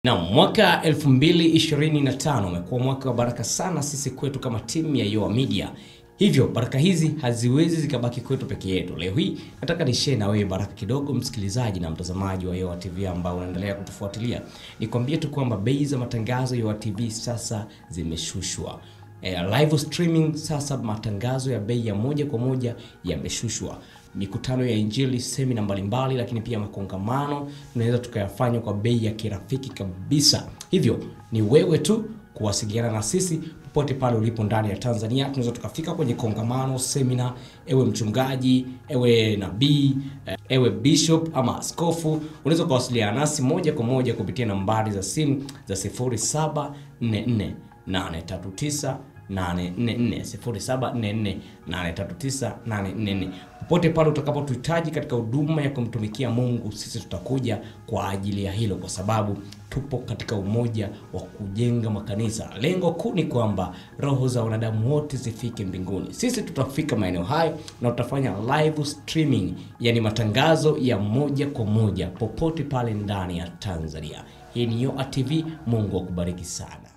Na mwaka 2025 umekuwa mwaka wa baraka sana sisi kwetu kama timu ya Yoa Media. Hivyo baraka hizi haziwezi zikabaki kwetu peke yetu. Leo hii nataka nishare na wewe baraka kidogo, msikilizaji na mtazamaji wa Yoa TV ambao unaendelea kutufuatilia. Nikwambie tu kwamba bei za matangazo ya Yoa TV sasa zimeshushwa. Live streaming sasa matangazo ya bei ya moja kwa moja yameshushwa. Mikutano ya injili, semina mbalimbali, lakini pia makongamano tunaweza tukayafanya kwa bei ya kirafiki kabisa. Hivyo ni wewe tu kuwasiliana na sisi popote pale ulipo ndani ya Tanzania. Tunaweza tukafika kwenye kongamano, semina, ewe mchungaji, ewe nabii, ewe bishop ama askofu, unaweza kuwasiliana nasi moja kwa moja kupitia nambari za simu za 0744 839 844 839 popote pale utakapotuhitaji katika huduma ya kumtumikia Mungu, sisi tutakuja kwa ajili ya hilo, kwa sababu tupo katika umoja wa kujenga makanisa. Lengo kuu ni kwamba roho za wanadamu wote zifike mbinguni. Sisi tutafika maeneo hayo na tutafanya live streaming, yani matangazo ya moja kwa moja popote pale ndani ya Tanzania. Hii ni Yoa TV. Mungu akubariki sana.